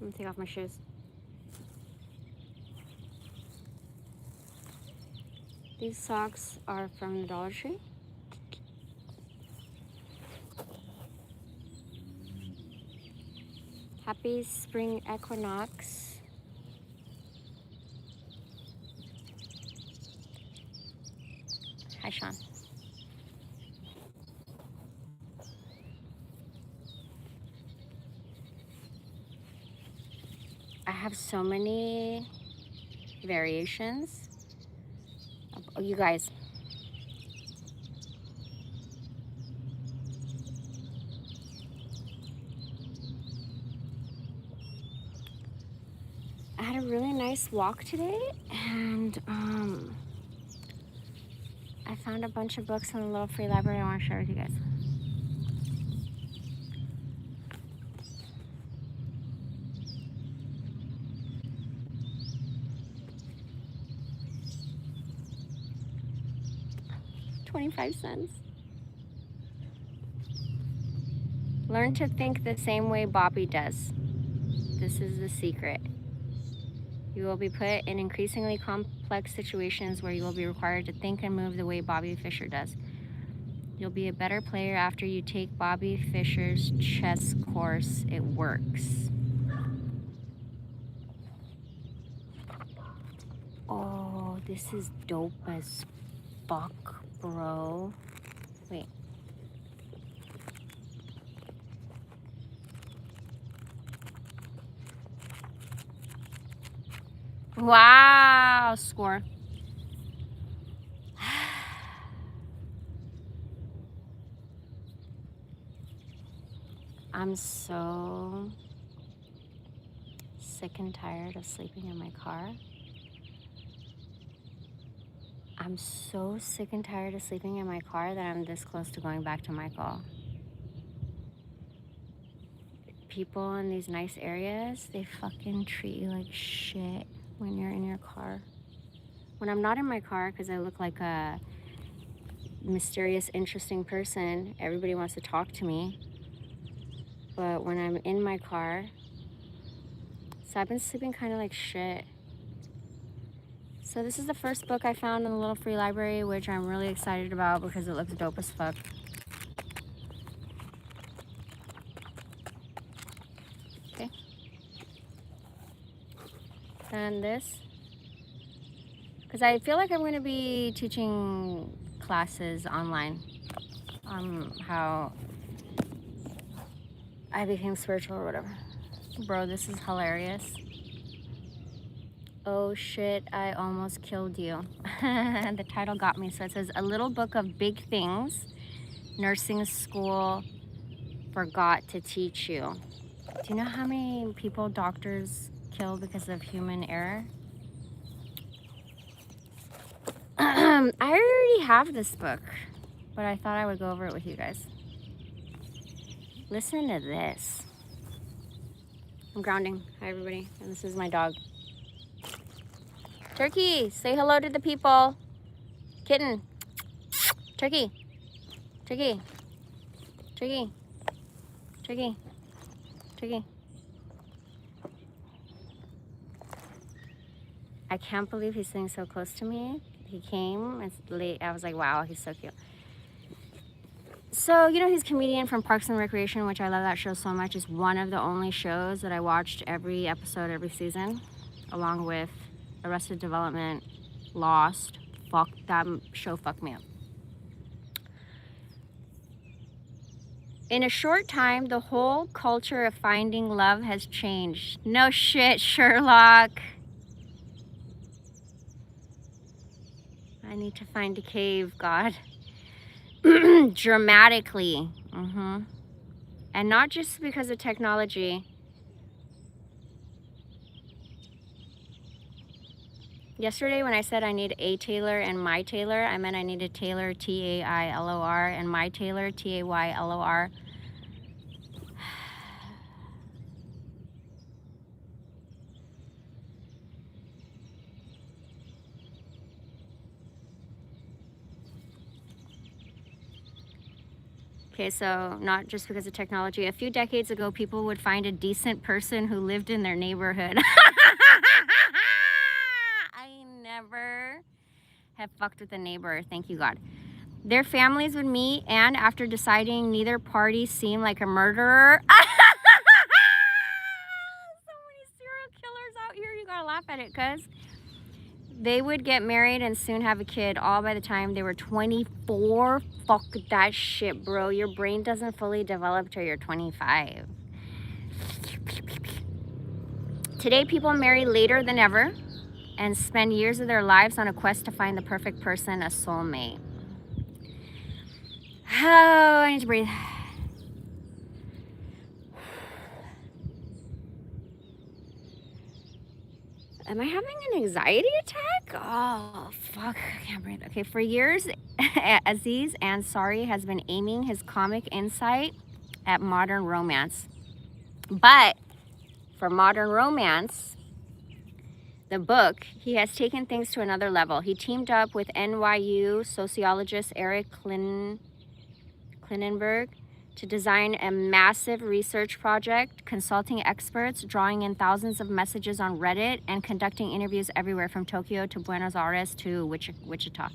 I'm gonna take off my shoes. These socks are from the Dollar Tree. Happy spring equinox. Hi, Sean. I have so many variations. Oh, you guys. I had a really nice walk today, and I found a bunch of books in the little free library I want to share with you guys. $0.25. Learn to think the same way Bobby does. This is the secret. You will be put in increasingly complex situations where you will be required to think and move the way Bobby Fischer does. You'll be a better player after you take Bobby Fischer's chess course. It works. Oh, this is dope as fuck, bro. Wait. Wow, score. I'm so sick and tired of sleeping in my car. I'm so sick and tired of sleeping in my car that I'm this close to going back to Michael. People in these nice areas, they fucking treat you like shit when you're in your car. When I'm not in my car, because I look like a mysterious, interesting person, everybody wants to talk to me. But when I'm in my car, so I've been sleeping kind of like shit. So this is the first book I found in the little free library, which I'm really excited about because it looks dope as fuck. Okay. And this, because I feel like I'm going to be teaching classes online on how I became spiritual or whatever. Bro, this is hilarious. Oh shit, I almost killed you. The title got me. So it says, A Little Book of Big Things Nursing School Forgot to Teach You. Do you know how many people doctors kill because of human error? I already have this book, but I thought I would go over it with you guys. Listen to this. I'm grounding. Hi, everybody. And this is my dog. Turkey, say hello to the people. Kitten. Turkey. Turkey. Turkey. Turkey. Turkey. I can't believe he's sitting so close to me. He came, it's late. I was like, wow, he's so cute. So, you know, he's a comedian from Parks and Recreation, which I love that show so much. It's one of the only shows that I watched every episode, every season, along with Arrested Development, Lost. Fuck, that show fucked me up. In a short time, the whole culture of finding love has changed. No shit, Sherlock. I need to find a cave, God. Dramatically. And not just because of technology. Yesterday when I said I need a Taylor and my Taylor, I meant I needed Taylor, Tailor, and my Taylor, Taylor. Okay, so not just because of technology. A few decades ago, people would find a decent person who lived in their neighborhood. I never have fucked with a neighbor, thank you God. Their families would meet, and after deciding neither party seemed like a murderer. So many serial killers out here, you gotta laugh at it, cuz. They would get married and soon have a kid, all by the time they were 24. Fuck that shit, bro. Your brain doesn't fully develop till you're 25. Today, people marry later than ever and spend years of their lives on a quest to find the perfect person, a soulmate. Oh, I need to breathe. Am I having an anxiety attack? Oh, fuck, I can't breathe. Okay, for years, Aziz Ansari has been aiming his comic insight at modern romance. But for modern romance, the book, he has taken things to another level. He teamed up with NYU sociologist Eric Klinenberg to design a massive research project, consulting experts, drawing in thousands of messages on Reddit, and conducting interviews everywhere from Tokyo to Buenos Aires to Wichita.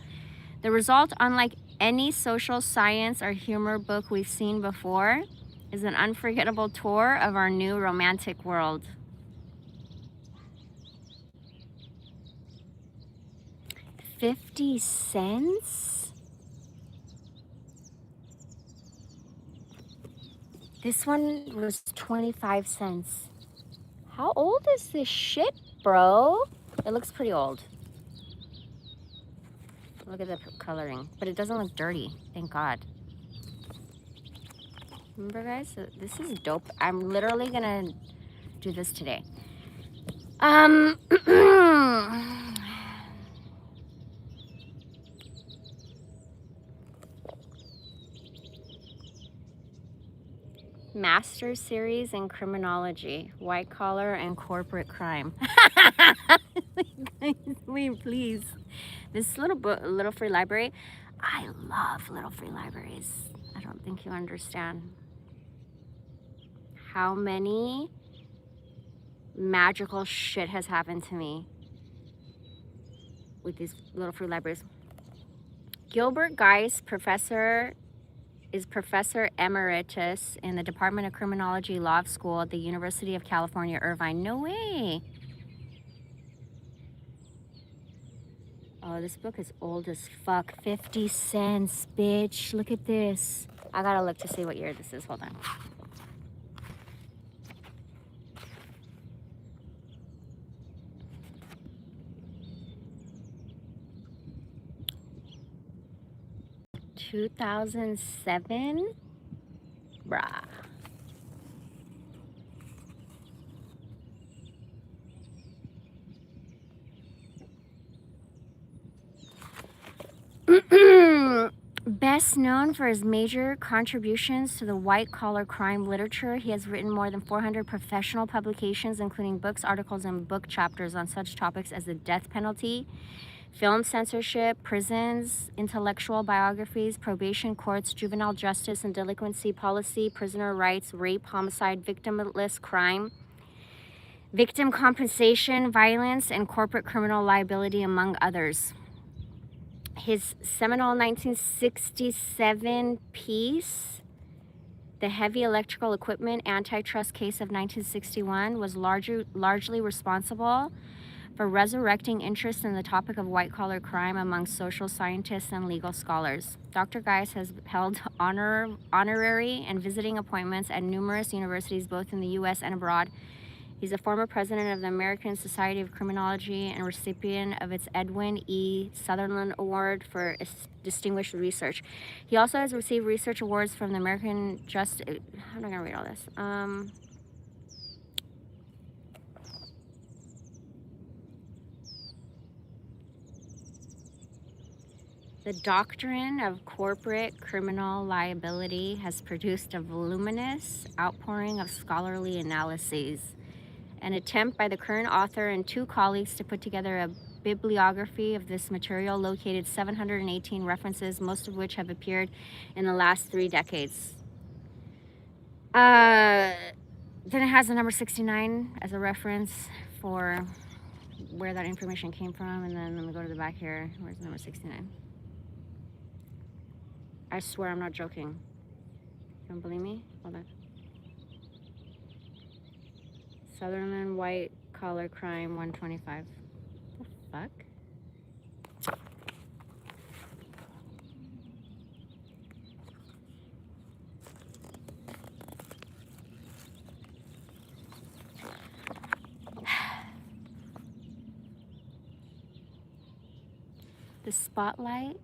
The result, unlike any social science or humor book we've seen before, is an unforgettable tour of our new romantic world. $0.50? This one was 25 cents. How old is this shit, bro? It looks pretty old. Look at the coloring, but it doesn't look dirty, thank God. Remember, guys, so this is dope. I'm literally gonna do this today. Master's series in criminology, white collar and corporate crime. Wait, please. This little book, little free library. I love little free libraries. I don't think you understand how many magical shit has happened to me with these little free libraries. Gilbert Geist, is Professor Emeritus in the Department of Criminology Law School at the University of California, Irvine. No way. Oh, this book is old as fuck. 50 cents, bitch. Look at this. I gotta look to see what year this is. Hold on. $2007? Bruh. Best known for his major contributions to the white-collar crime literature, he has written more than 400 professional publications, including books, articles, and book chapters on such topics as the death penalty, film censorship, prisons, intellectual biographies, probation courts, juvenile justice and delinquency policy, prisoner rights, rape, homicide, victimless crime, victim compensation, violence, and corporate criminal liability, among others. His seminal 1967 piece, The Heavy Electrical Equipment Antitrust Case of 1961, was largely responsible for resurrecting interest in the topic of white-collar crime among social scientists and legal scholars. Dr. Geist has held honorary and visiting appointments at numerous universities, both in the U.S. and abroad. He's a former president of the American Society of Criminology and recipient of its Edwin E. Sutherland Award for Distinguished Research. He also has received research awards from the American Justice... I'm not going to read all this. The doctrine of corporate criminal liability has produced a voluminous outpouring of scholarly analyses. An attempt by the current author and two colleagues to put together a bibliography of this material located 718 references, most of which have appeared in the last 3 decades. Then it has the number 69 as a reference for where that information came from. And then let me go to the back here. Where's the number 69? I swear I'm not joking. You don't believe me? Hold on. Sutherland white collar crime 125. The fuck? The spotlight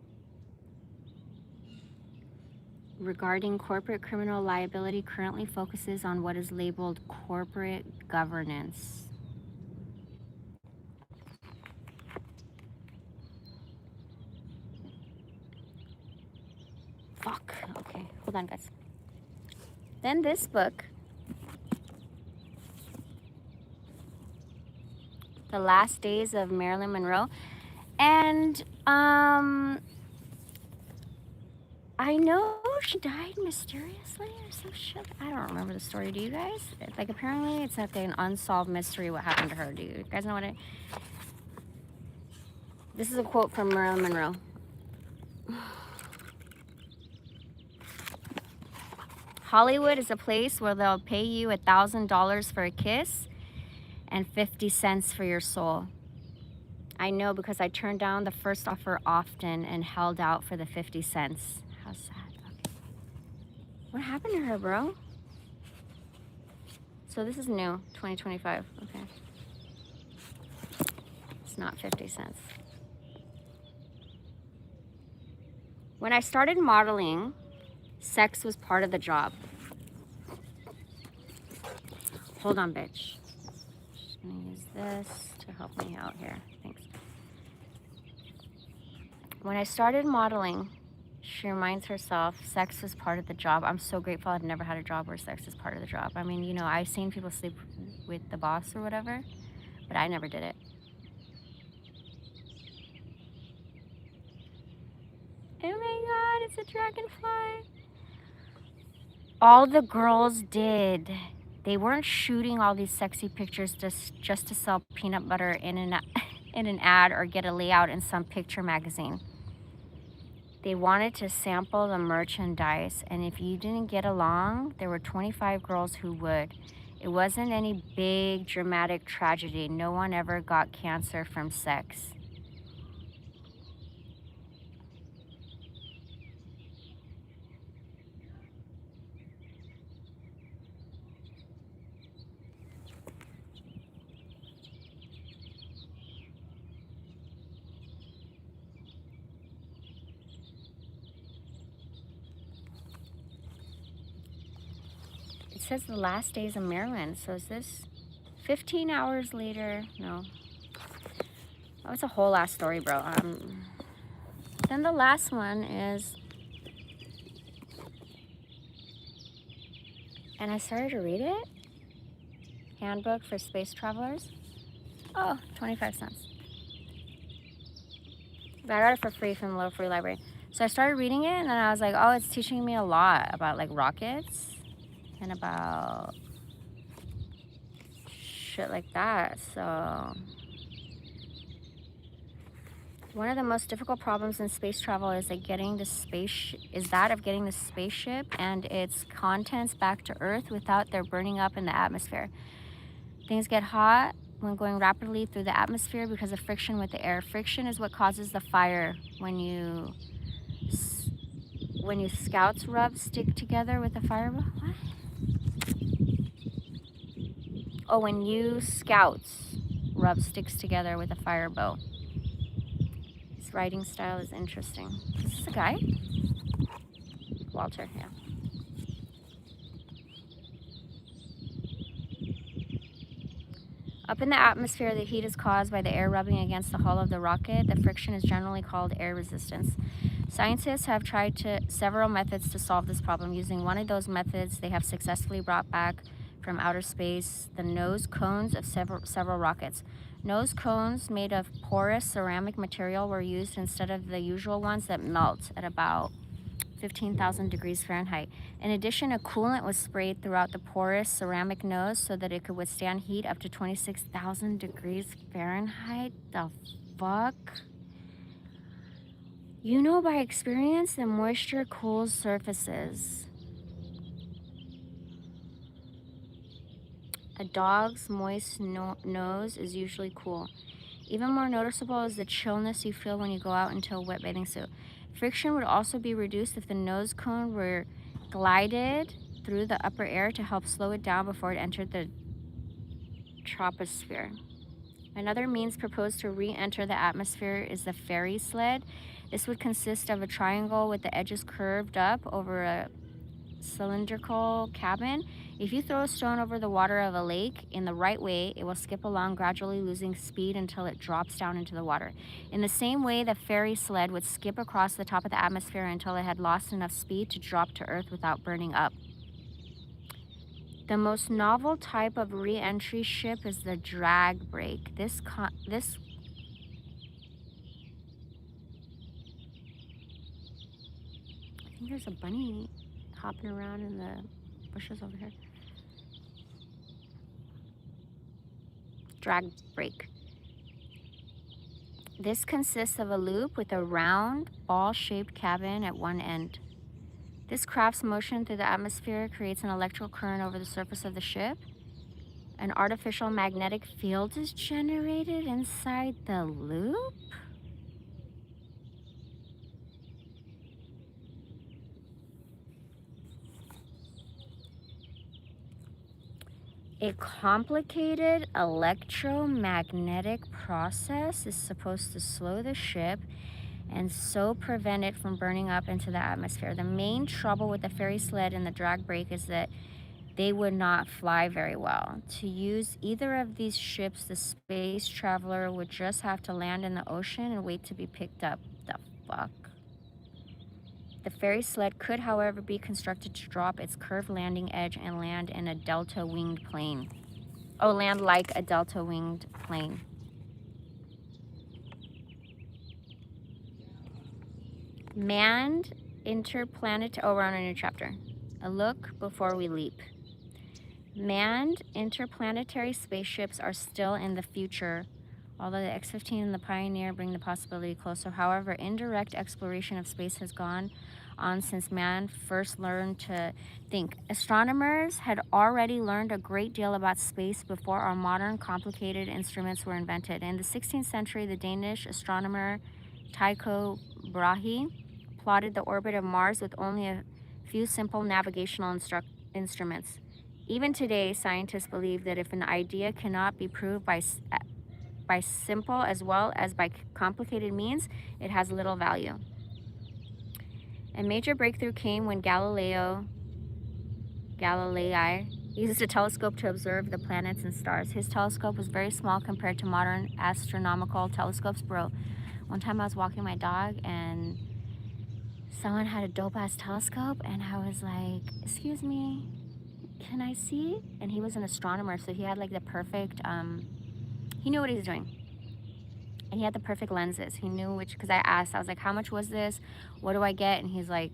regarding corporate criminal liability currently focuses on what is labeled corporate governance. Fuck. Okay, hold on, guys. Then this book, The Last Days of Marilyn Monroe. And I know she died mysteriously or some shit. I don't remember the story. Do you guys? Like, apparently it's like an unsolved mystery what happened to her. Do you guys know what it... This is a quote from Marilyn Monroe. Hollywood is a place where they'll pay you $1,000 for a kiss and 50 cents for your soul. I know because I turned down the first offer often and held out for the 50 cents. How sad. Okay. What happened to her, bro? So this is new, 2025. Okay. It's not 50 cents. When I started modeling, sex was part of the job. Hold on, bitch. Just gonna use this to help me out here. Thanks. When I started modeling, she reminds herself, sex was part of the job. I'm so grateful I've never had a job where sex is part of the job. I mean, you know, I've seen people sleep with the boss or whatever, but I never did it. Oh my God, it's a dragonfly. All the girls did. They weren't shooting all these sexy pictures just to sell peanut butter in an ad or get a layout in some picture magazine. They wanted to sample the merchandise, and if you didn't get along, there were 25 girls who would. It wasn't any big dramatic tragedy. No one ever got cancer from sex. It says the last days of Marilyn. So is this 15 hours later? No. Oh, it's a whole ass story, bro. Then the last one is, and I started to read it. Handbook for Space Travelers. Oh, 25 cents. But I got it for free from the Little Free Library. So I started reading it, and then I was like, oh, it's teaching me a lot about like rockets and about shit like that. So one of the most difficult problems in space travel is that getting the spaceship and its contents back to Earth without their burning up in the atmosphere. Things get hot when going rapidly through the atmosphere because of friction with the air. Friction is what causes the fire when you scouts rub stick together with a fireball. What? Oh, when you scouts rub sticks together with a fire bow. His writing style is interesting. Is this a guy? Walter, yeah. Up in the atmosphere, the heat is caused by the air rubbing against the hull of the rocket. The friction is generally called air resistance. Scientists have tried several methods to solve this problem. Using one of those methods, they have successfully brought back from outer space the nose cones of several rockets. Nose cones made of porous ceramic material were used instead of the usual ones that melt at about 15,000 degrees Fahrenheit. In addition, a coolant was sprayed throughout the porous ceramic nose so that it could withstand heat up to 26,000 degrees Fahrenheit. The fuck? You know by experience that moisture cools surfaces. A dog's moist nose is usually cool. Even more noticeable is the chillness you feel when you go out into a wet bathing suit. Friction would also be reduced if the nose cone were glided through the upper air to help slow it down before it entered the troposphere. Another means proposed to re-enter the atmosphere is the ferry sled. This would consist of a triangle with the edges curved up over a cylindrical cabin. If you throw a stone over the water of a lake in the right way, it will skip along, gradually losing speed until it drops down into the water. In the same way, the ferry sled would skip across the top of the atmosphere until it had lost enough speed to drop to Earth without burning up. The most novel type of re-entry ship is the drag brake. I think there's a bunny hopping around in the bushes over here. Drag brake. This consists of a loop with a round, ball-shaped cabin at one end. This craft's motion through the atmosphere creates an electrical current over the surface of the ship. An artificial magnetic field is generated inside the loop. A complicated electromagnetic process is supposed to slow the ship and so prevent it from burning up into the atmosphere. The main trouble with the ferry sled and the drag brake is that they would not fly very well. To use either of these ships, the space traveler would just have to land in the ocean and wait to be picked up. The fuck? The ferry sled could, however, be constructed to drop its curved landing edge and land in a delta-winged plane. Oh, land like a delta-winged plane. Manned interplanetary... Oh, we're on a new chapter. A look before we leap. Manned interplanetary spaceships are still in the future, although the X-15 and the Pioneer bring the possibility closer. However, indirect exploration of space has gone on since man first learned to think. Astronomers had already learned a great deal about space before our modern complicated instruments were invented. In the 16th century, the Danish astronomer Tycho Brahe plotted the orbit of Mars with only a few simple navigational instruments. Even today, scientists believe that if an idea cannot be proved by simple as well as by complicated means, it has little value. A major breakthrough came when Galilei used a telescope to observe the planets and stars. His telescope was very small compared to modern astronomical telescopes. Bro, one time I was walking my dog and someone had a dope-ass telescope and I was like, excuse me, can I see? And he was an astronomer, so he had like the perfect, he knew what he was doing. And he had the perfect lenses. He knew which, because I asked, I was like, how much was this? What do I get? And he's like,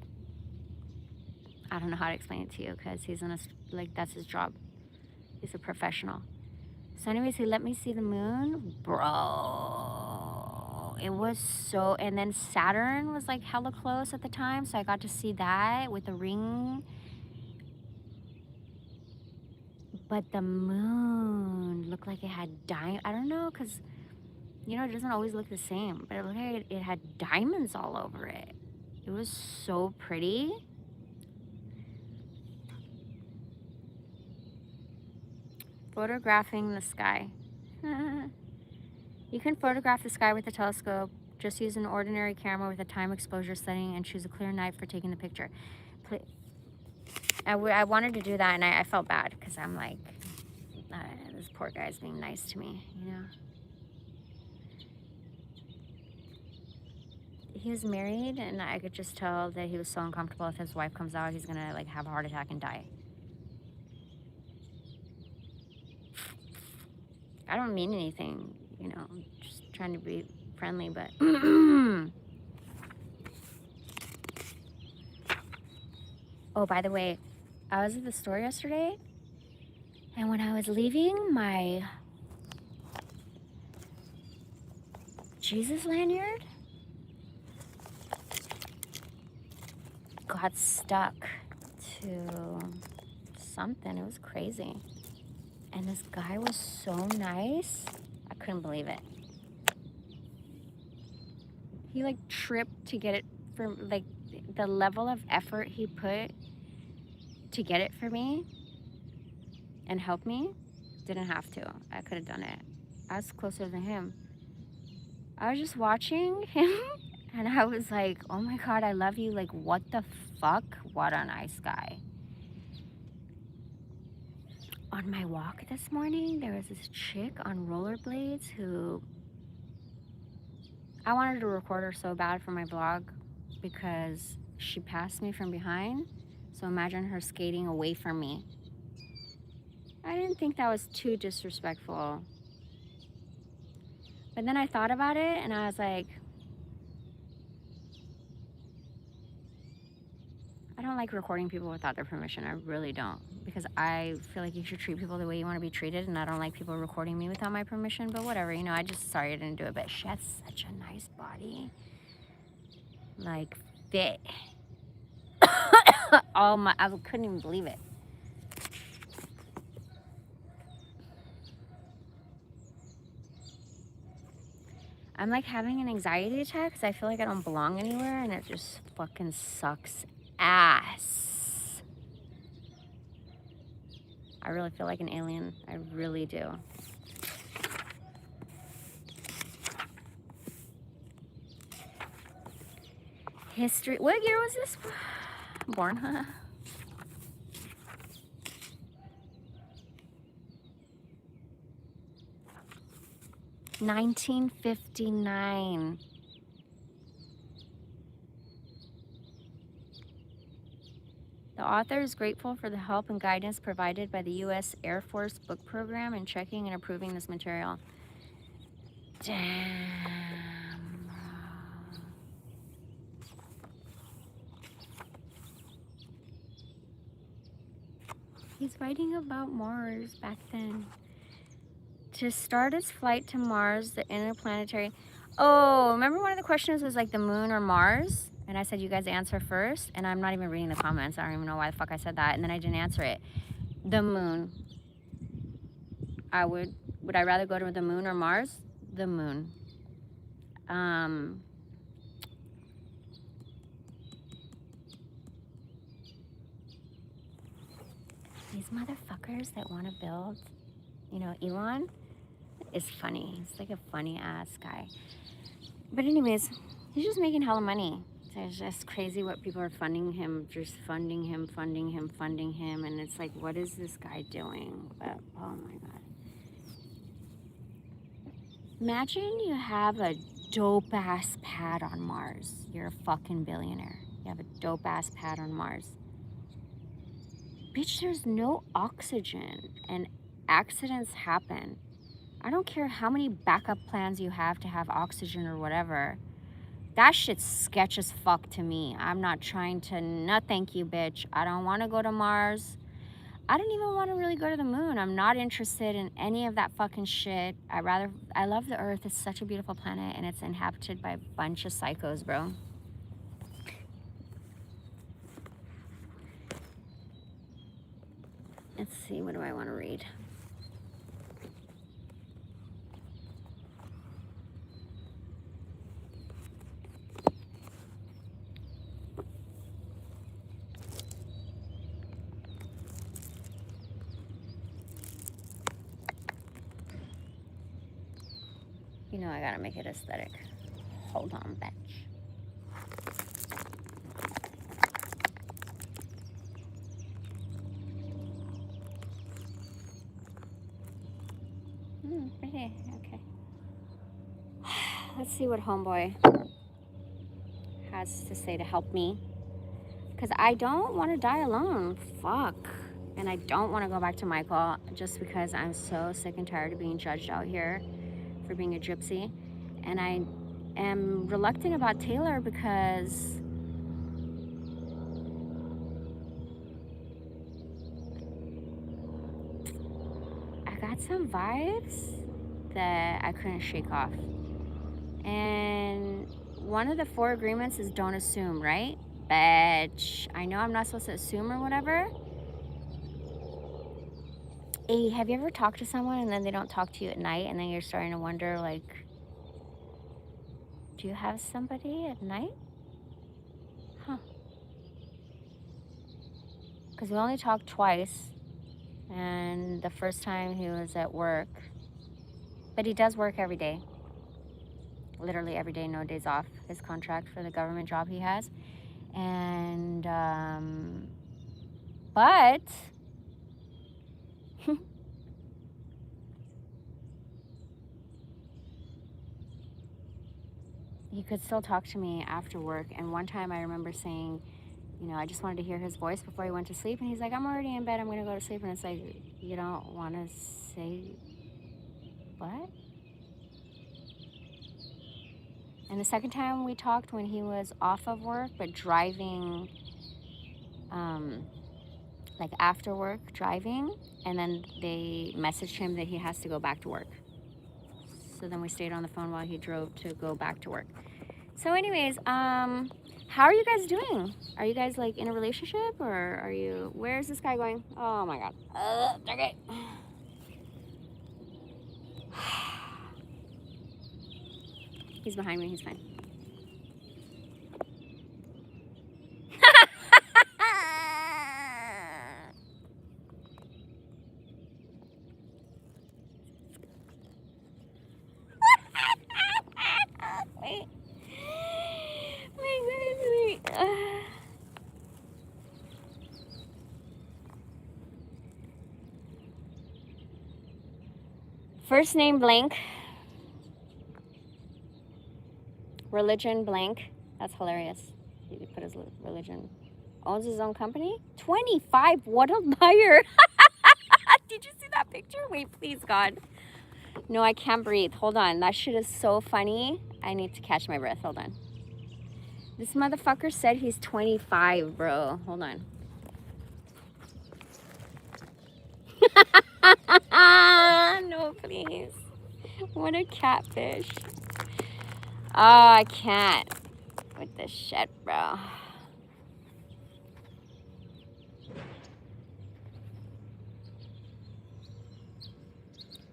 I don't know how to explain it to you because he's like, that's his job. He's a professional. So anyways, he let me see the moon. Bro, it was so, and then Saturn was like hella close at the time. So I got to see that with the ring. But the moon looked like it had diamonds. I don't know, because, you know, it doesn't always look the same. But it looked like it had diamonds all over it. It was so pretty. Photographing the sky. You can photograph the sky with a telescope. Just use an ordinary camera with a time exposure setting and choose a clear night for taking the picture. I wanted to do that, and I felt bad because I'm like, this poor guy's being nice to me, you know? He was married, and I could just tell that he was so uncomfortable. If his wife comes out, he's gonna like have a heart attack and die. I don't mean anything, you know, I'm just trying to be friendly, but oh, by the way, I was at the store yesterday, and when I was leaving, my Jesus lanyard got stuck to something. It was crazy. And this guy was so nice. I couldn't believe it. He like tripped to get it for like the level of effort he put to get it for me and help me. Didn't have to. I could have done it. I was closer than him. I was just watching him and I was like, oh my God, I love you. Like, what the fuck? What a nice guy. On my walk this morning, there was this chick on rollerblades who I wanted to record her so bad for my vlog because she passed me from behind. So imagine her skating away from me. I didn't think that was too disrespectful. But then I thought about it and I was like, I don't like recording people without their permission. I really don't. Because I feel like you should treat people the way you want to be treated, and I don't like people recording me without my permission, but whatever, you know, sorry I didn't do it, but she has such a nice body. Like, fit. I couldn't even believe it. I'm like having an anxiety attack because I feel like I don't belong anywhere, and it just fucking sucks ass. I really feel like an alien. I really do. History. What year was this born, huh? $1959. The author is grateful for the help and guidance provided by the U.S. Air Force Book Program in checking and approving this material. Damn. He's writing about Mars back then. To start its flight to Mars, the interplanetary... Oh, remember one of the questions was like the moon or Mars? And I said, you guys answer first. And I'm not even reading the comments. I don't even know why the fuck I said that. And then I didn't answer it. The moon. Would I rather go to the moon or Mars? The moon. These motherfuckers that want to build, you know, Elon is funny. He's like a funny ass guy. But anyways, he's just making hella money. So it's just crazy what people are funding him, just funding him. And it's like, what is this guy doing? But, oh my God. Imagine you have a dope ass pad on Mars. You're a fucking billionaire. You have a dope ass pad on Mars. Bitch, there's no oxygen and accidents happen. I don't care how many backup plans you have to have oxygen or whatever. That shit's sketch as fuck to me. I'm not trying to, no thank you, bitch. I don't want to go to Mars. I don't even want to really go to the moon. I'm not interested in any of that fucking shit. I love the Earth. It's such a beautiful planet and it's inhabited by a bunch of psychos, bro. Let's see, what do I want to read? You know I gotta make it aesthetic. Hold on, bitch. Pretty, okay. Let's see what homeboy has to say to help me. Because I don't want to die alone. Fuck. And I don't want to go back to Michael just because I'm so sick and tired of being judged out here for being a gypsy. And I am reluctant about Taylor because I got some vibes that I couldn't shake off. And one of the 4 agreements is don't assume, right? Bitch, I know I'm not supposed to assume or whatever. Hey, have you ever talked to someone and then they don't talk to you at night and then you're starting to wonder, like, do you have somebody at night? Huh. Because we only talked twice, and the first time he was at work. But he does work every day. Literally every day, no days off. His contract for the government job he has. And, but he could still talk to me after work. And one time I remember saying, you know, I just wanted to hear his voice before he went to sleep. And he's like, I'm already in bed. I'm going to go to sleep. And it's like, you don't want to say what? And the second time we talked when he was off of work, but driving, like after work, driving. And then they messaged him that he has to go back to work. So then we stayed on the phone while he drove to go back to work. So anyways, how are you guys doing? Are you guys like in a relationship or are you, where's this guy going? Oh my God. Okay. He's behind me, he's fine. Wait. Wait. First name blank. Religion blank. That's hilarious. He put his religion. Owns his own company? 25. What a liar. Did you see that picture? Wait, please, God. No, I can't breathe. Hold on. That shit is so funny. I need to catch my breath. Hold on. This motherfucker said he's 25, bro. Hold on. No, please. What a catfish. Oh, I can't with this shit, bro.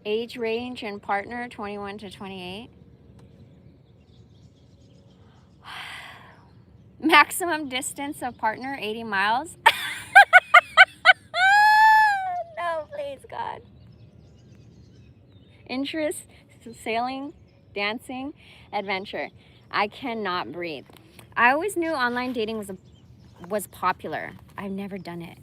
Age range and partner, 21 to 28. Maximum distance of partner, 80 miles. No, please, God. Interest, sailing, dancing, adventure. I cannot breathe. I always knew online dating was popular. I've never done it.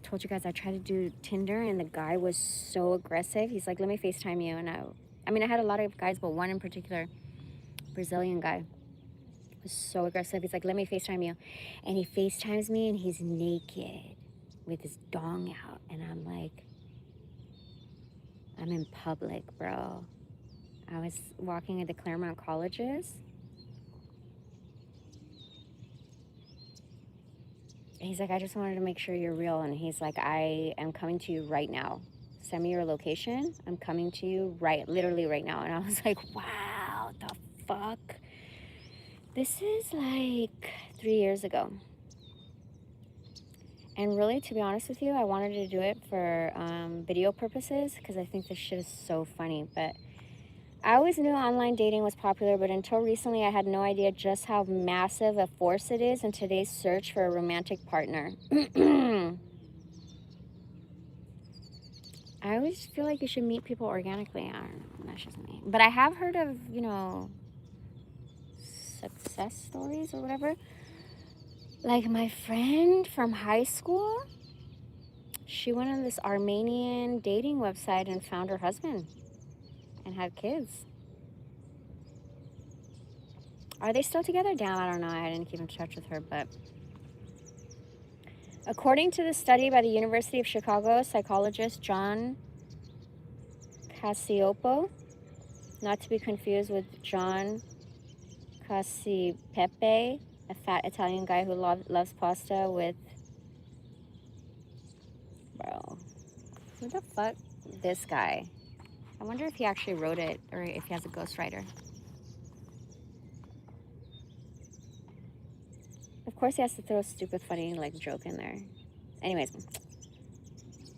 Told you guys I tried to do Tinder and the guy was so aggressive. He's like, let me FaceTime you. And I mean, I had a lot of guys, but one in particular, Brazilian guy, was so aggressive. He's like, let me FaceTime you. And he FaceTimes me and he's naked with his dong out. And I'm like, I'm in public, bro. I was walking at the Claremont colleges. He's like, I just wanted to make sure you're real. And he's like, I am coming to you right now. Send me your location. I'm coming to you literally right now. And I was like, wow, the fuck? This is like 3 years ago. And really, to be honest with you, I wanted to do it for video purposes because I think this shit is so funny. But I always knew online dating was popular, but until recently, I had no idea just how massive a force it is in today's search for a romantic partner. I always feel like you should meet people organically. I don't know. That's just me. But I have heard of, you know, success stories or whatever. Like my friend from high school, she went on this Armenian dating website and found her husband and had kids. Are they still together? Damn, I don't know. I didn't keep in touch with her, but According to the study by the University of Chicago psychologist John Cacioppo, not to be confused with John Cacipepe, a fat Italian guy who loves pasta with... Bro, who the fuck? This guy. I wonder if he actually wrote it or if he has a ghostwriter. Of course he has to throw a stupid funny like joke in there. Anyways,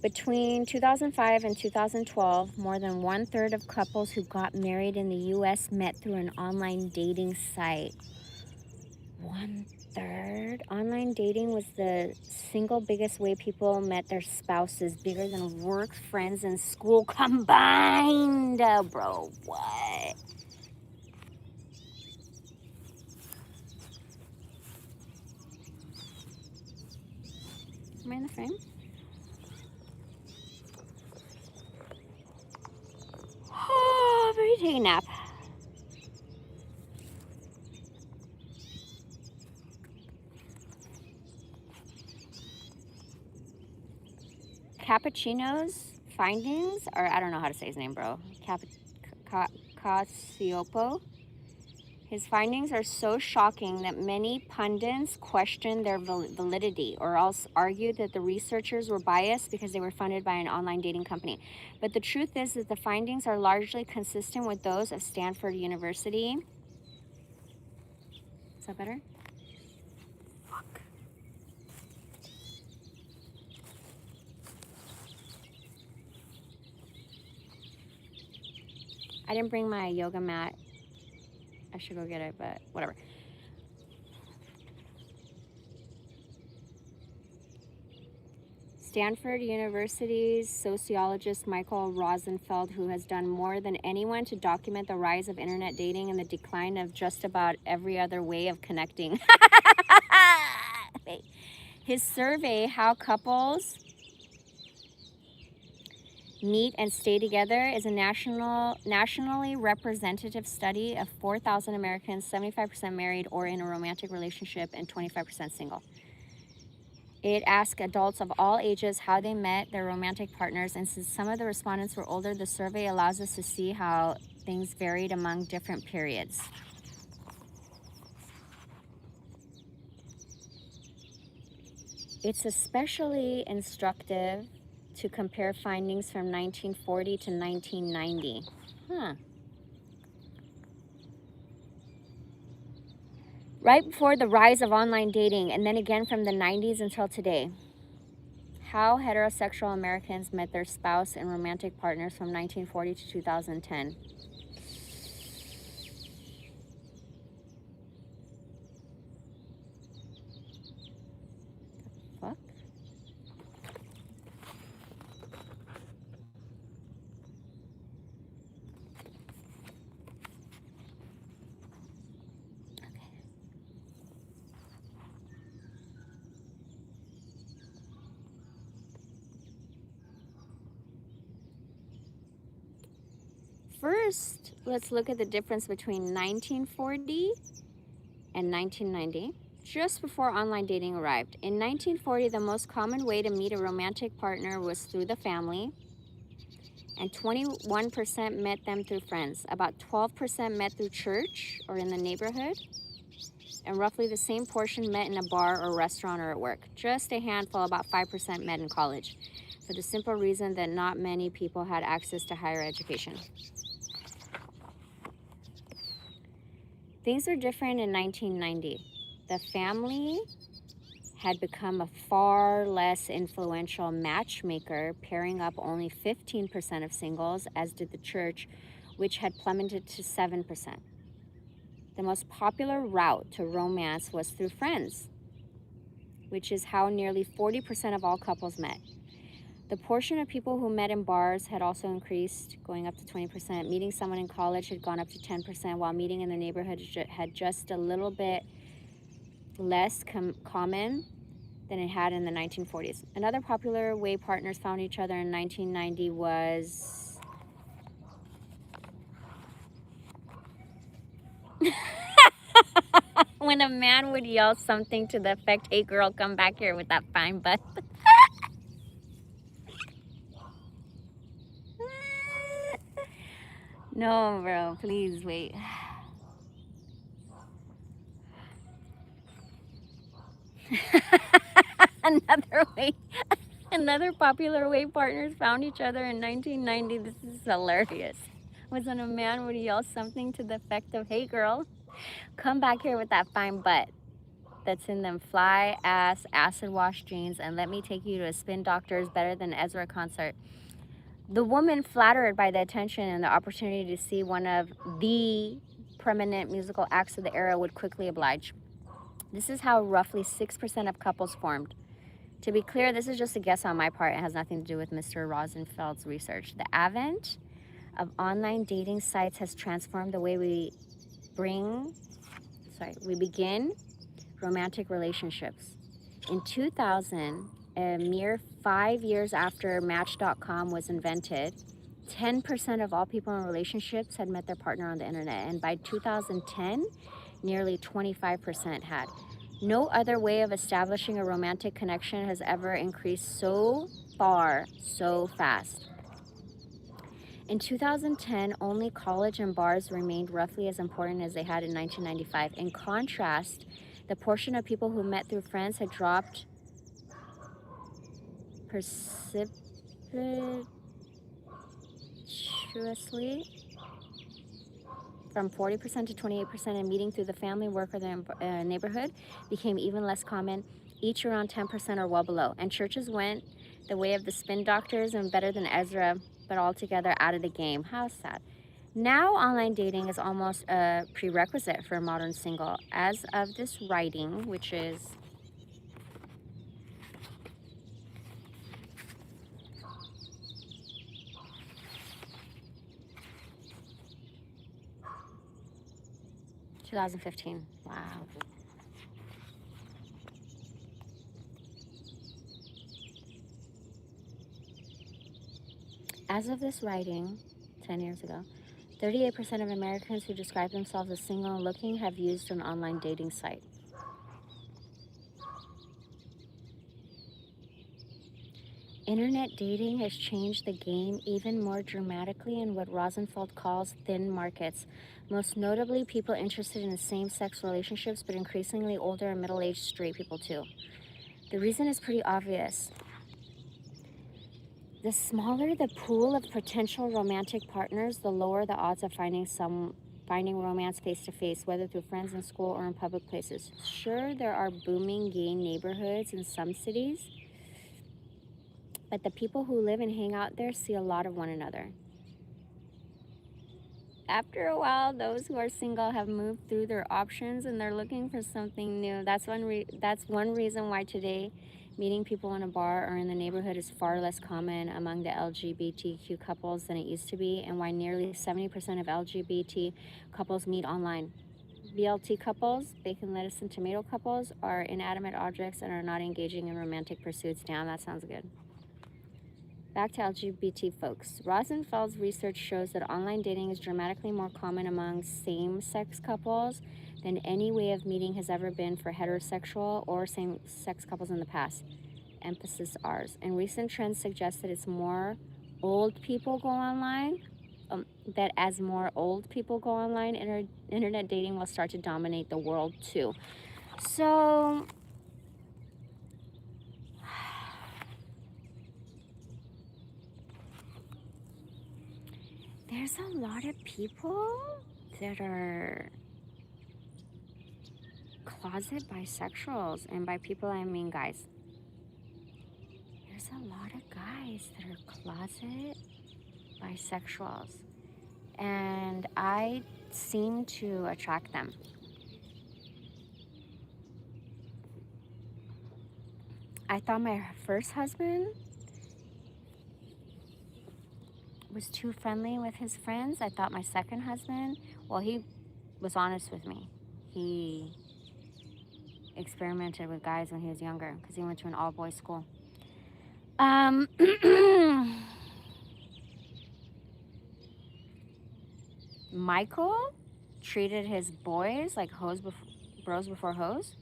between 2005 and 2012, more than 1/3 of couples who got married in the US met through an online dating site. 1/3? Online dating was the single biggest way people met their spouses, bigger than work, friends, and school combined. Bro, what? Am I in the frame? Oh, I'm ready to take a nap. Cappuccino's findings, or I don't know how to say his name, bro. Cacioppo. His findings are so shocking that many pundits question their validity, or else argue that the researchers were biased because they were funded by an online dating company. But the truth is that the findings are largely consistent with those of Stanford University. Is that better? Fuck. I didn't bring my yoga mat. I should go get it, but whatever. Stanford University's sociologist Michael Rosenfeld, who has done more than anyone to document the rise of internet dating and the decline of just about every other way of connecting. His survey, How Couples Meet and Stay Together, is a nationally representative study of 4,000 Americans, 75% married or in a romantic relationship and 25% single. It asked adults of all ages how they met their romantic partners, and since some of the respondents were older, the survey allows us to see how things varied among different periods. It's especially instructive to compare findings from 1940 to 1990. Right before the rise of online dating, and then again from the 90s until today. How heterosexual Americans met their spouse and romantic partners from 1940 to 2010. The fuck? First, let's look at the difference between 1940 and 1990, just before online dating arrived. In 1940, the most common way to meet a romantic partner was through the family, and 21% met them through friends. About 12% met through church or in the neighborhood, and roughly the same portion met in a bar or restaurant or at work. Just a handful, about 5%, met in college, for the simple reason that not many people had access to higher education. Things are different in 1990. The family had become a far less influential matchmaker, pairing up only 15% of singles, as did the church, which had plummeted to 7%. The most popular route to romance was through friends, which is how nearly 40% of all couples met. The portion of people who met in bars had also increased, going up to 20%. Meeting someone in college had gone up to 10%, while meeting in the neighborhood had just a little bit less common than it had in the 1940s. Another popular way partners found each other in 1990 was... When a man would yell something to the effect, "Hey girl, come back here with that fine butt." No, bro, please wait. Another way, another popular way partners found each other in 1990. This is hilarious. Was when a man would yell something to the effect of, "Hey girl, come back here with that fine butt that's in them fly ass acid wash jeans, and let me take you to a Spin Doctors Better Than Ezra concert." The woman, flattered by the attention and the opportunity to see one of the prominent musical acts of the era, would quickly oblige. This is how roughly 6% of couples formed. To be clear, this is just a guess on my part. It has nothing to do with Mr. Rosenfeld's research. The advent of online dating sites has transformed the way we begin romantic relationships. In 2000, a mere 5 years after Match.com was invented, 10% of all people in relationships had met their partner on the internet, and by 2010, nearly 25% had. No other way of establishing a romantic connection has ever increased so far, so fast. In 2010, only college and bars remained roughly as important as they had in 1995. In contrast, the portion of people who met through friends had dropped precipitously from 40% to 28%, and meeting through the family, work, or the neighborhood became even less common, each around 10% or well below. And churches went the way of the Spin Doctors and Better Than Ezra, but altogether out of the game. How sad. Now, online dating is almost a prerequisite for a modern single. As of this writing, which is 2015. Wow. As of this writing, 10 years ago, 38% of Americans who describe themselves as single and looking have used an online dating site. Internet dating has changed the game even more dramatically in what Rosenfeld calls thin markets, most notably people interested in same-sex relationships, but increasingly older and middle-aged straight people too. The reason is pretty obvious. The smaller the pool of potential romantic partners, the lower the odds of finding romance face-to-face, whether through friends in school or in public places. Sure, there are booming gay neighborhoods in some cities, but the people who live and hang out there see a lot of one another. After a while, those who are single have moved through their options and they're looking for something new. That's one reason why today meeting people in a bar or in the neighborhood is far less common among the LGBTQ couples than it used to be, and why nearly 70% of LGBT couples meet online. BLT couples, bacon, lettuce, and tomato couples, are inanimate objects and are not engaging in romantic pursuits. Damn, that sounds good. Back to LGBT folks. Rosenfeld's research shows that online dating is dramatically more common among same-sex couples than any way of meeting has ever been for heterosexual or same-sex couples in the past. Emphasis ours. And recent trends suggest that it's more old people go online, that as more old people go online, internet dating will start to dominate the world too. So there's a lot of people that are closet bisexuals, and by people I mean guys. There's a lot of guys that are closet bisexuals, and I seem to attract them. I thought my first husband was too friendly with his friends. I thought my second husband, well, he was honest with me. He experimented with guys when he was younger because he went to an all-boys school. Michael treated his boys like hoes Bros before hoes.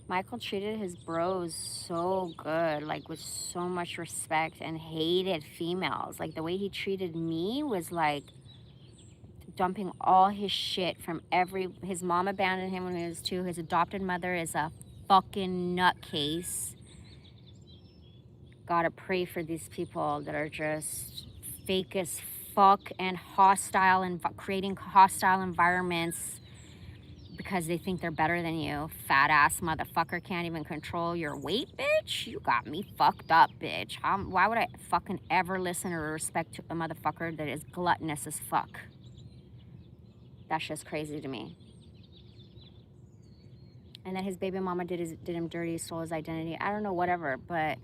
Michael treated his bros so good, like with so much respect, and hated females. Like the way he treated me was like dumping all his shit from his mom abandoned him when he was 2. His adopted mother is a fucking nutcase. Gotta pray for these people that are just fake as fuck and hostile and creating hostile environments because they think they're better than you. Fat ass motherfucker, can't even control your weight, bitch. You got me fucked up, bitch. Why would I fucking ever listen or respect to a motherfucker that is gluttonous as fuck? That's just crazy to me. And then his baby mama did him dirty, stole his identity. I don't know, whatever, but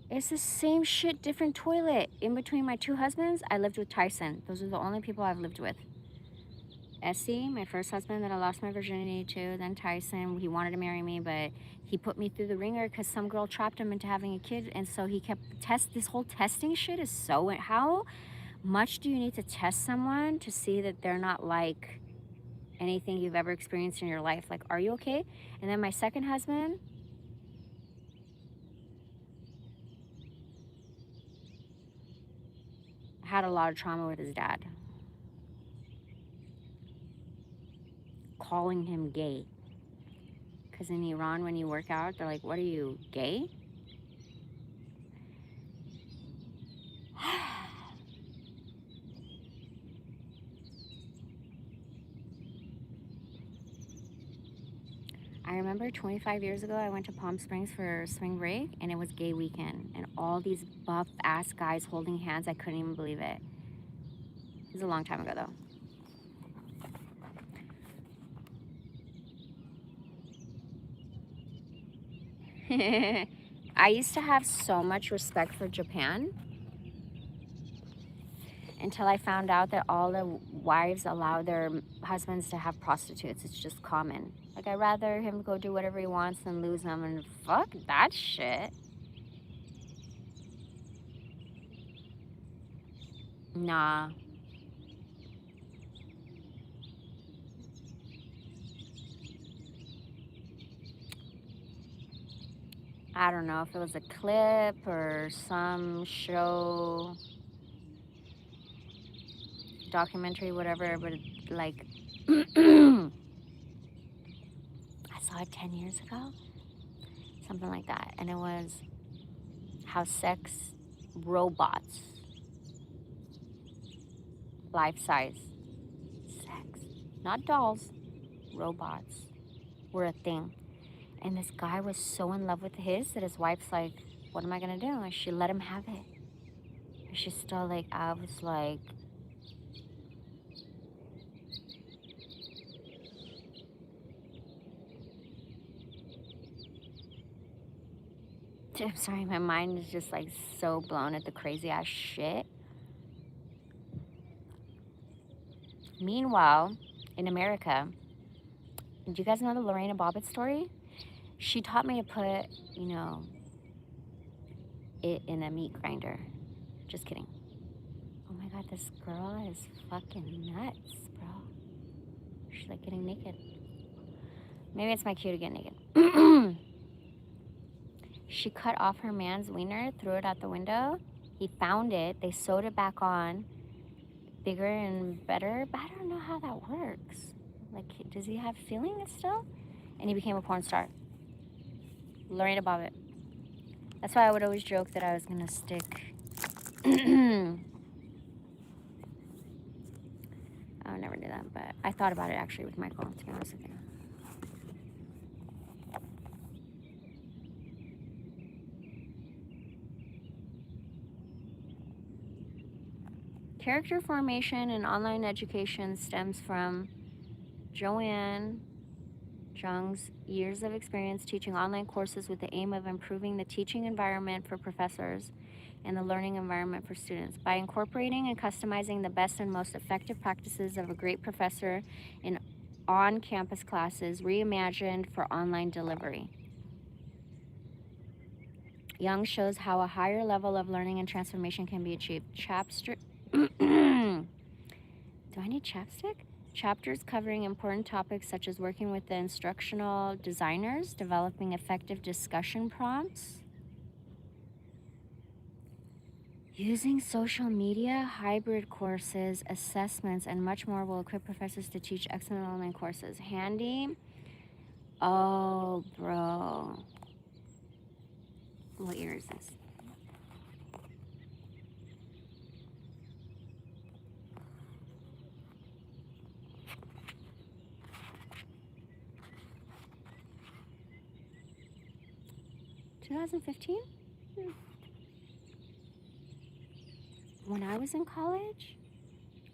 it's the same shit, different toilet. In between my 2 husbands, I lived with Tyson. Those are the only people I've lived with. Essie, my first husband that I lost my virginity to, then Tyson. He wanted to marry me, but he put me through the ringer because some girl trapped him into having a kid, and so he kept this whole testing shit is so, how much do you need to test someone to see that they're not like anything you've ever experienced in your life? Like, are you okay? And then my second husband, had a lot of trauma with his dad, calling him gay. Because in Iran, when you work out, they're like, what are you, gay? I remember 25 years ago, I went to Palm Springs for spring break, and it was gay weekend. And all these buff-ass guys holding hands, I couldn't even believe it. It was a long time ago, though. I used to have so much respect for Japan until I found out that all the wives allow their husbands to have prostitutes. It's just common. Like, I'd rather him go do whatever he wants than lose them, and fuck that shit. Nah. I don't know if it was a clip or some show, documentary, whatever, but like, I saw it 10 years ago, something like that. And it was how sex robots, life-size sex, not dolls, robots, were a thing. And this guy was so in love with his that his wife's like, what am I gonna do? And she let him have it. And she's still like, I was like, I'm sorry, my mind is just like so blown at the crazy ass shit. Meanwhile, in America, do you guys know the Lorena Bobbitt story? She taught me to put, you know, it in a meat grinder. Just kidding. Oh my God, this girl is fucking nuts, bro. She's like getting naked. Maybe it's my cue to get naked. She cut off her man's wiener, threw it out the window. He found it. They sewed it back on, bigger and better. But I don't know how that works. Like, does he have feelings still? And he became a porn star. Lorena Bobbitt. That's why I would always joke that I was gonna stick. I would never do that, but I thought about it actually with Michael, to be honest with you. Character formation in online education stems from Joanne Jung's years of experience teaching online courses with the aim of improving the teaching environment for professors and the learning environment for students. By incorporating and customizing the best and most effective practices of a great professor in on-campus classes, reimagined for online delivery. Young shows how a higher level of learning and transformation can be achieved. Do I need chapstick? Chapters covering important topics such as working with the instructional designers, developing effective discussion prompts, using social media, hybrid courses, assessments, and much more will equip professors to teach excellent online courses. Handy? Oh, bro. What year is this? $2015? When I was in college,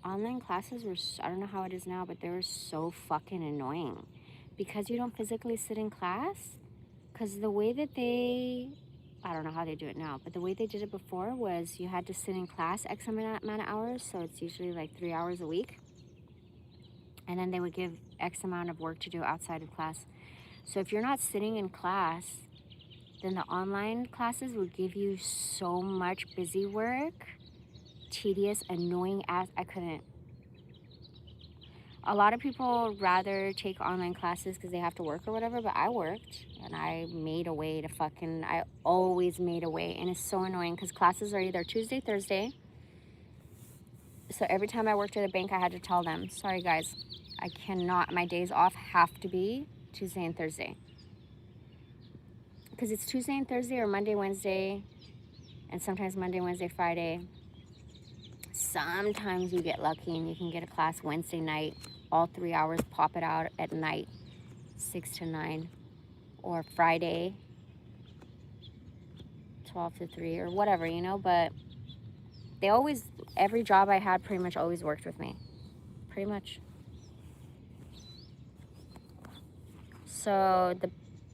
online classes were, I don't know how it is now, but they were so fucking annoying. Because you don't physically sit in class, because the way that I don't know how they do it now, but the way they did it before was you had to sit in class X amount of hours, so it's usually like 3 hours a week. And then they would give X amount of work to do outside of class. So if you're not sitting in class, then the online classes would give you so much busy work, tedious, annoying ass. I couldn't. A lot of people rather take online classes because they have to work or whatever, but I worked and I made a way to I always made a way. And it's so annoying because classes are either Tuesday, Thursday. So every time I worked at a bank, I had to tell them, sorry guys, I cannot, my days off have to be Tuesday and Thursday. Because it's Tuesday and Thursday or Monday, Wednesday, and sometimes Monday, Wednesday, Friday. Sometimes you get lucky and you can get a class Wednesday night, all 3 hours, pop it out at night, 6 to 9, or Friday, 12 to 3, or whatever, you know, but they always, every job I had pretty much always worked with me, pretty much. So the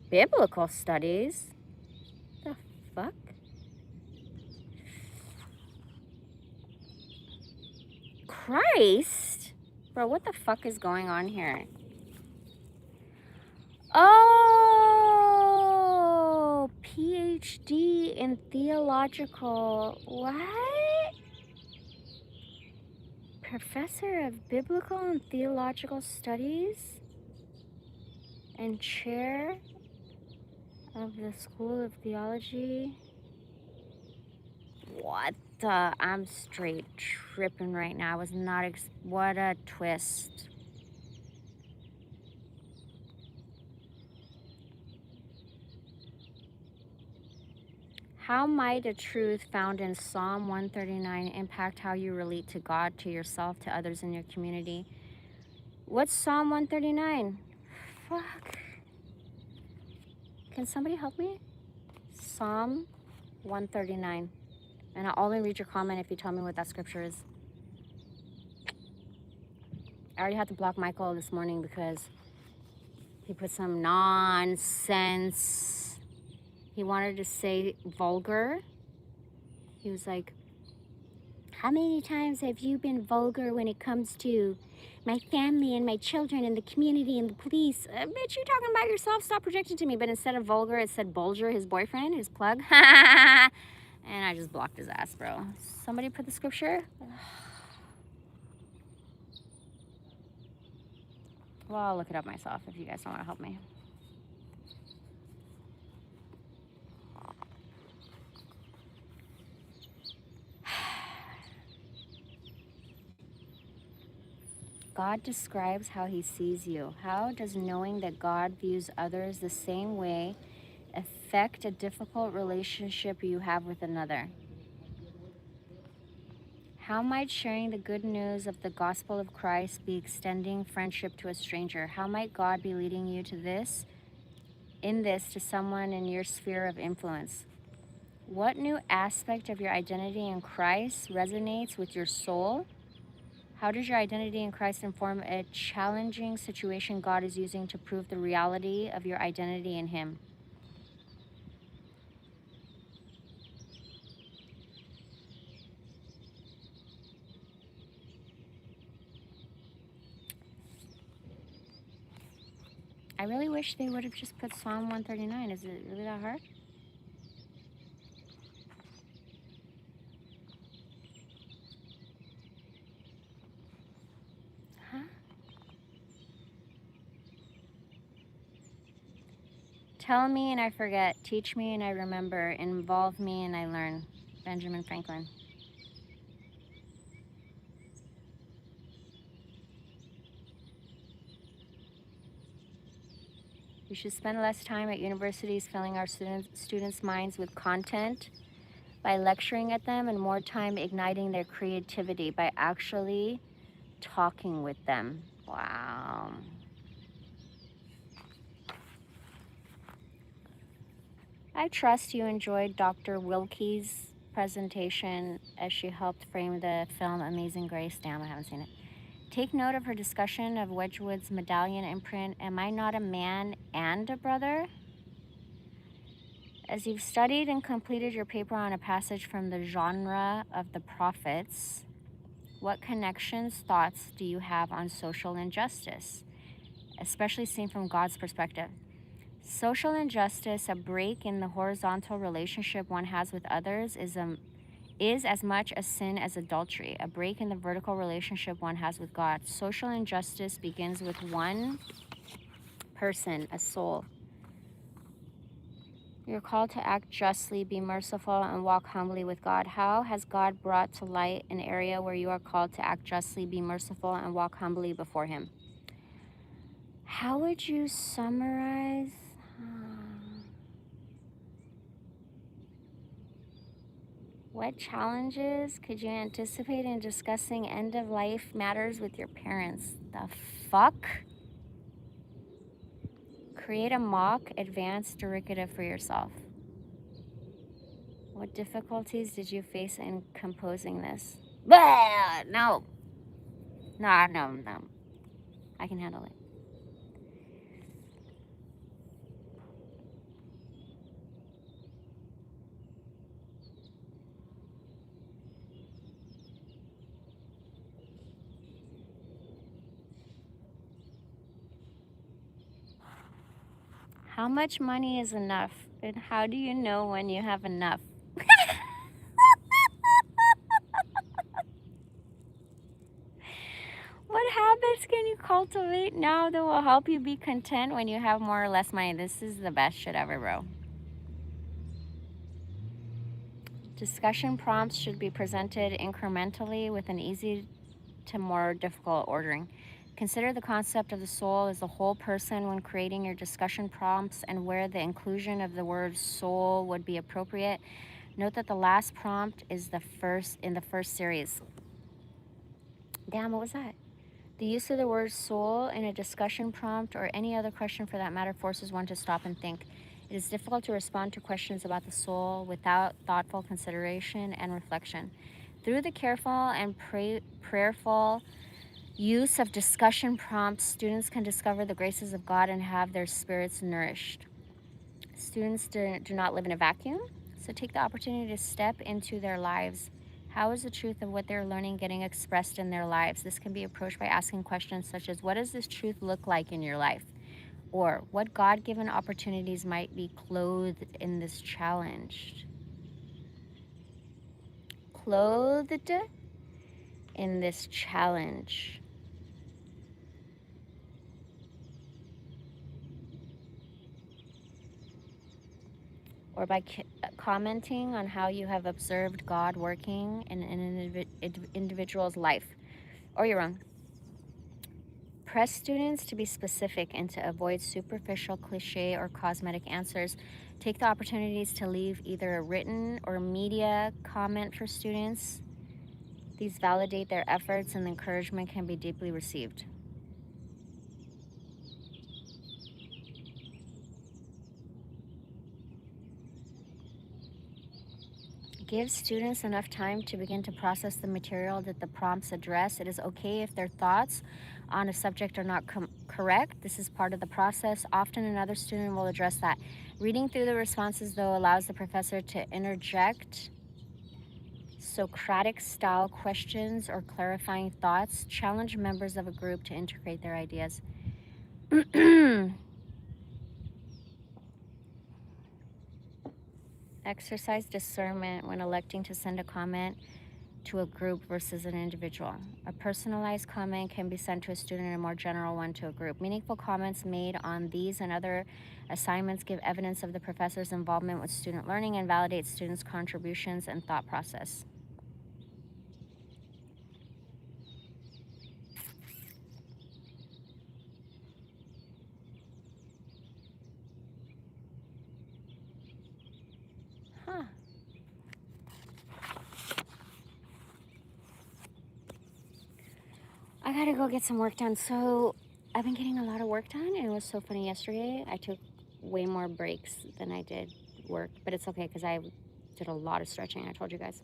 biblical studies, the fuck? Christ? Bro, what the fuck is going on here? Oh, PhD in theological, what? Professor of Biblical and Theological Studies and chair of the School of Theology. What the? I'm straight tripping right now. I was not, what a twist. How might a truth found in Psalm 139 impact how you relate to God, to yourself, to others in your community? What's Psalm 139? Fuck. Can somebody help me? Psalm 139. And I'll only read your comment if you tell me what that scripture is. I already had to block Michael this morning because he put some nonsense. He wanted to say vulgar. He was like, how many times have you been vulgar when it comes to my family and my children and the community and the police? Bitch, you talking about yourself? Stop projecting to me. But instead of vulgar, it said Bulger, his boyfriend, his plug. And I just blocked his ass, bro. Somebody put the scripture? Well, I'll look it up myself if you guys don't want to help me. God describes how he sees you. How does knowing that God views others the same way affect a difficult relationship you have with another? How might sharing the good news of the gospel of Christ be extending friendship to a stranger? How might God be leading you to this, to someone in your sphere of influence? What new aspect of your identity in Christ resonates with your soul? How does your identity in Christ inform a challenging situation God is using to prove the reality of your identity in him? I really wish they would have just put Psalm 139. Is it really that hard? Huh? Tell me and I forget. Teach me and I remember. Involve me and I learn. Benjamin Franklin. We should spend less time at universities filling our students' minds with content by lecturing at them, and more time igniting their creativity by actually talking with them. Wow. I trust you enjoyed Dr. Wilkie's presentation as she helped frame the film Amazing Grace. Damn, I haven't seen it. Take note of her discussion of Wedgwood's medallion imprint, Am I Not a Man and a Brother? As you've studied and completed your paper on a passage from the genre of the prophets, what connections, thoughts do you have on social injustice, especially seen from God's perspective? Social injustice, a break in the horizontal relationship one has with others, is as much a sin as adultery, a break in the vertical relationship one has with God. Social injustice begins with one person, a soul. You're called to act justly, be merciful, and walk humbly with God. How has God brought to light an area where you are called to act justly, be merciful, and walk humbly before Him? How would you summarize? What challenges could you anticipate in discussing end-of-life matters with your parents? The fuck? Create a mock advanced curriculum for yourself. What difficulties did you face in composing this? Blah! No. No. I can handle it. How much money is enough? And how do you know when you have enough? What habits can you cultivate now that will help you be content when you have more or less money? This is the best shit ever, bro. Discussion prompts should be presented incrementally with an easy to more difficult ordering. Consider the concept of the soul as the whole person when creating your discussion prompts and where the inclusion of the word soul would be appropriate. Note that the last prompt is in the first series. Damn, what was that? The use of the word soul in a discussion prompt or any other question for that matter forces one to stop and think. It is difficult to respond to questions about the soul without thoughtful consideration and reflection. Through the careful and prayerful use of discussion prompts, students can discover the graces of God and have their spirits nourished. Students do not live in a vacuum, so take the opportunity to step into their lives. How is the truth of what they're learning getting expressed in their lives? This can be approached by asking questions such as, what does this truth look like in your life? Or what God-given opportunities might be clothed in this challenge? Clothed in this challenge. Or by commenting on how you have observed God working in an individual's life or your own. Press students to be specific and to avoid superficial, cliche, or cosmetic answers. Take the opportunities to leave either a written or media comment for students. These validate their efforts and the encouragement can be deeply received. Give students enough time to begin to process the material that the prompts address. It is okay if their thoughts on a subject are not correct. This is part of the process. Often another student will address that. Reading through the responses, though, allows the professor to interject Socratic-style questions or clarifying thoughts. Challenge members of a group to integrate their ideas. Exercise discernment when electing to send a comment. to a group versus an individual. A personalized comment can be sent to a student and a more general one to a group. Meaningful comments made on these and other assignments give evidence of the professor's involvement with student learning and validate students' contributions and thought process. Huh. I gotta go get some work done. So I've been getting a lot of work done, and it was so funny yesterday. I took way more breaks than I did work, but it's okay because I did a lot of stretching. I told you guys.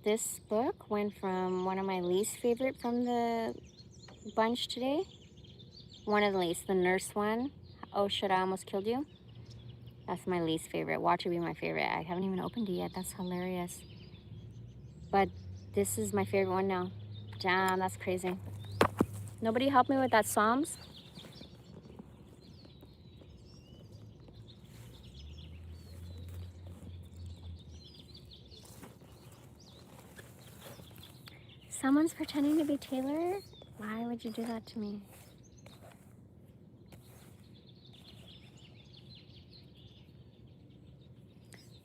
This book went from one of my least favorite from the bunch today. One of the least, the nurse one. Oh shit, I almost killed you. That's my least favorite. Watch it be my favorite. I haven't even opened it yet. That's hilarious. But this is my favorite one now. Damn, that's crazy. Nobody help me with that Psalms? Someone's pretending to be Taylor? Why would you do that to me?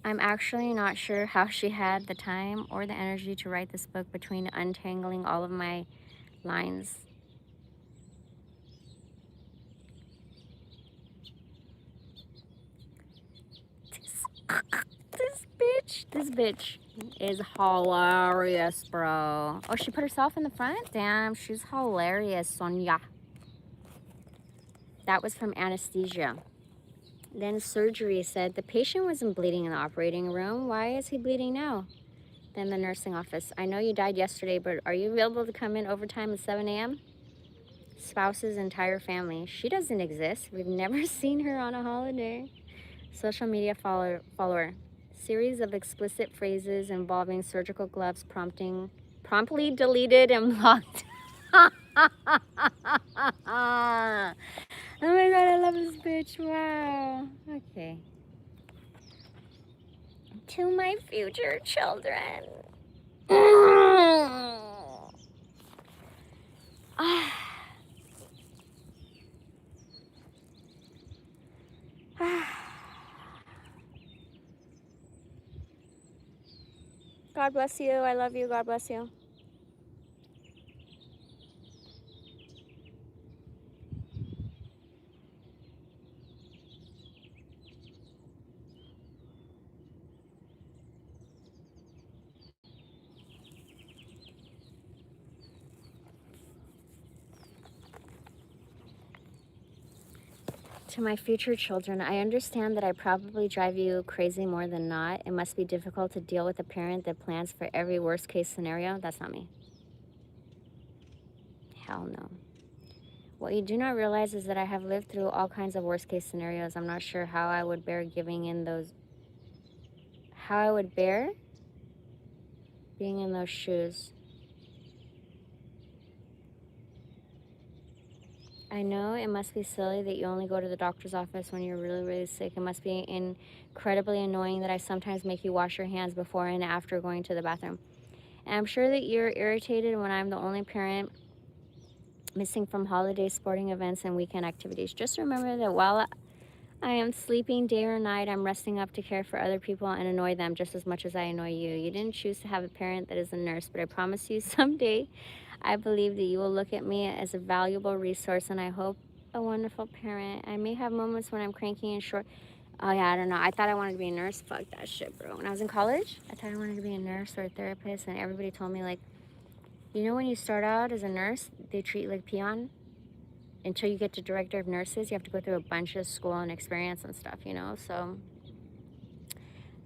I'm actually not sure how she had the time or the energy to write this book between untangling all of my lines. This bitch is hilarious, bro. Oh, she put herself in the front? Damn, she's hilarious, Sonia. That was from anesthesia. Then surgery said the patient wasn't bleeding in the operating room. Why is he bleeding now? Then the nursing office. I know you died yesterday, but are you available to come in overtime at 7 a.m.? Spouse's entire family. She doesn't exist. We've never seen her on a holiday. Social media follower. Series of explicit phrases involving surgical gloves promptly deleted and blocked. Oh my god, I love this bitch. Wow. Okay. To my future children. God bless you. I love you. God bless you. To my future children, I understand that I probably drive you crazy more than not. It must be difficult to deal with a parent that plans for every worst case scenario. That's not me. Hell no. What you do not realize is that I have lived through all kinds of worst case scenarios. I'm not sure how I would bear being in those shoes. I know it must be silly that you only go to the doctor's office when you're really, really sick. It must be incredibly annoying that I sometimes make you wash your hands before and after going to the bathroom. And I'm sure that you're irritated when I'm the only parent missing from holiday sporting events and weekend activities. Just remember that while I am sleeping day or night, I'm resting up to care for other people and annoy them just as much as I annoy you. You didn't choose to have a parent that is a nurse, but I promise you someday I believe that you will look at me as a valuable resource, and I hope a wonderful parent. I may have moments when I'm cranky and short. Oh yeah, I don't know. I thought I wanted to be a nurse. Fuck that shit, bro. When I was in college, I thought I wanted to be a nurse or a therapist, and everybody told me, like, you know, when you start out as a nurse, they treat you like a peon. Until you get to director of nurses, you have to go through a bunch of school and experience and stuff, you know? So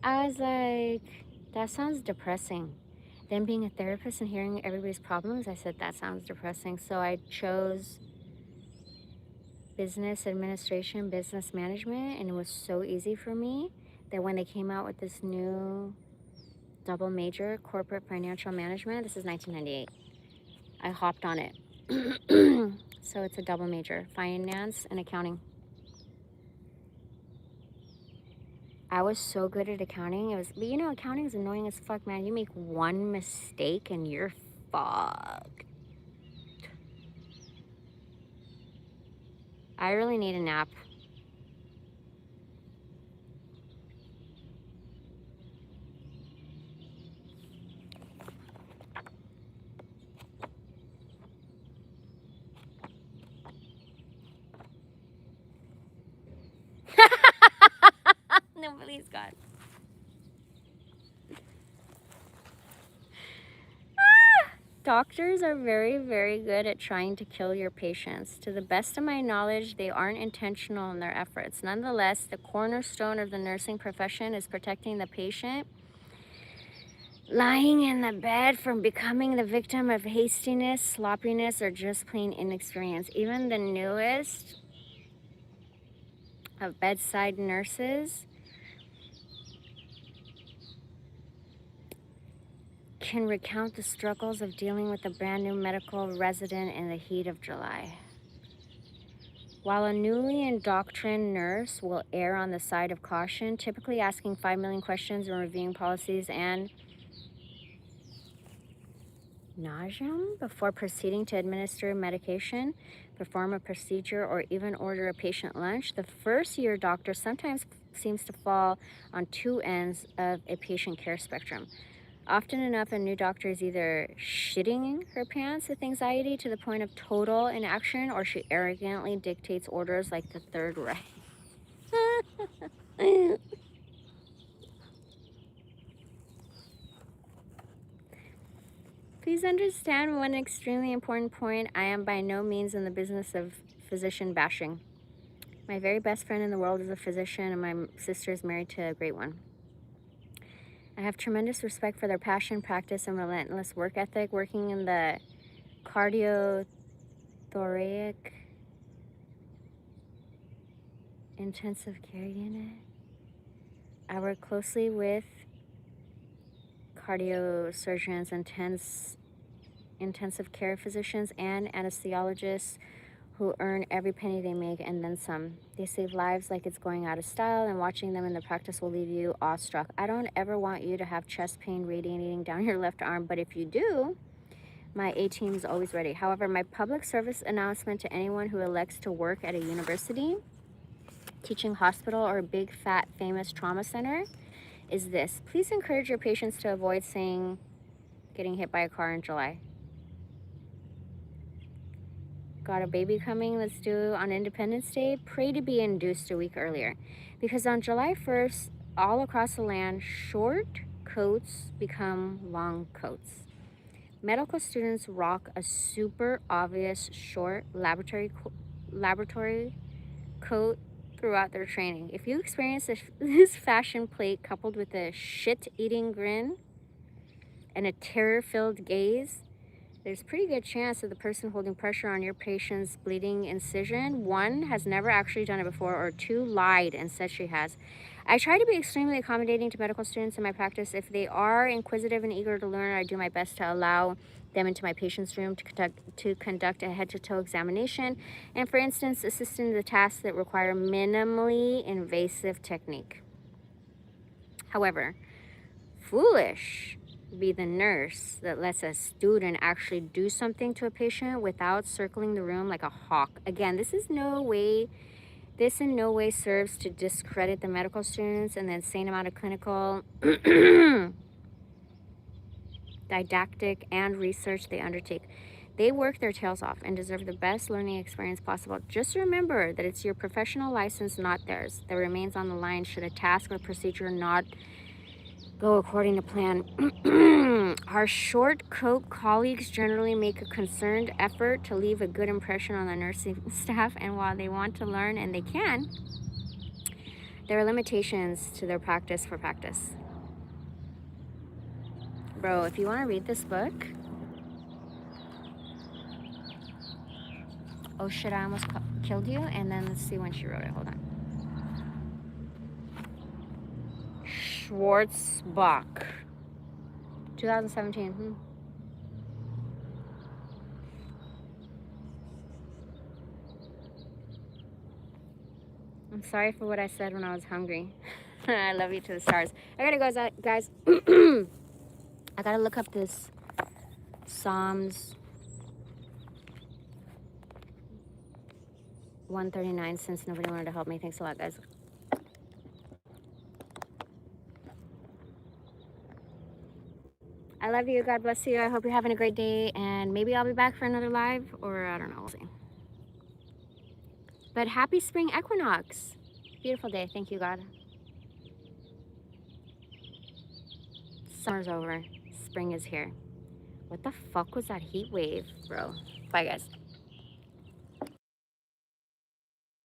I was like, that sounds depressing. Then being a therapist and hearing everybody's problems, I said, that sounds depressing. So I chose business administration, business management, and it was so easy for me that when they came out with this new double major, corporate financial management. This is 1998. I hopped on it. So it's a double major, finance and accounting. I was so good at accounting. But you know, accounting is annoying as fuck, man. You make one mistake and you're fucked. I really need a nap. No, please, God. Doctors are very, very good at trying to kill your patients. To the best of my knowledge, they aren't intentional in their efforts. Nonetheless, the cornerstone of the nursing profession is protecting the patient lying in the bed from becoming the victim of hastiness, sloppiness, or just plain inexperience. Even the newest of bedside nurses can recount the struggles of dealing with a brand new medical resident in the heat of July. While a newly indoctrined nurse will err on the side of caution, typically asking 5 million questions and reviewing policies and nauseam before proceeding to administer medication, perform a procedure, or even order a patient lunch, the first-year doctor sometimes seems to fall on two ends of a patient care spectrum. Often enough, a new doctor is either shitting her pants with anxiety to the point of total inaction, or she arrogantly dictates orders like the Third Reich. Please understand one extremely important point. I am by no means in the business of physician bashing. My very best friend in the world is a physician, and my sister is married to a great one. I have tremendous respect for their passion, practice, and relentless work ethic. Working in the cardiothoracic intensive care unit, I work closely with cardiosurgeons, intensive care physicians, and anesthesiologists who earn every penny they make and then some. They save lives like it's going out of style, and watching them in their practice will leave you awestruck. I don't ever want you to have chest pain radiating down your left arm, but if you do, my A-team is always ready. However, my public service announcement to anyone who elects to work at a university, teaching hospital, or a big, fat, famous trauma center is this. Please encourage your patients to avoid saying getting hit by a car in July. Got a baby coming that's due on Independence Day? Pray to be induced a week earlier. Because on July 1st, all across the land, short coats become long coats. Medical students rock a super obvious short laboratory coat throughout their training. If you experience this fashion plate coupled with a shit-eating grin and a terror-filled gaze, there's a pretty good chance that the person holding pressure on your patient's bleeding incision, one, has never actually done it before, or two, lied and said she has. I try to be extremely accommodating to medical students in my practice. If they are inquisitive and eager to learn, I do my best to allow them into my patient's room to conduct a head-to-toe examination, and for instance, assist in the tasks that require minimally invasive technique. However, foolish be the nurse that lets a student actually do something to a patient without circling the room like a hawk. Again, this in no way serves to discredit the medical students and the insane amount of clinical, didactic, and research they undertake. They work their tails off and deserve the best learning experience possible. Just remember that it's your professional license, not theirs, that remains on the line should a task or procedure not go according to plan. Our short coat colleagues generally make a concerned effort to leave a good impression on the nursing staff, and while they want to learn, and they can, there are limitations to their practice for practice. Bro, if you want to read this book... Oh shit, I almost killed you. And then let's see when she wrote it. Hold on. Schwarzbach. 2017. I'm sorry for what I said when I was hungry. I love you to the stars. I gotta go, guys. I gotta look up this Psalms 139 since nobody wanted to help me. Thanks a lot, guys. I love you. God bless you. I hope you're having a great day. And maybe I'll be back for another live, or I don't know. We'll see. But happy spring equinox. Beautiful day. Thank you, God. Summer's over. Spring is here. What the fuck was that heat wave, bro? Bye, guys.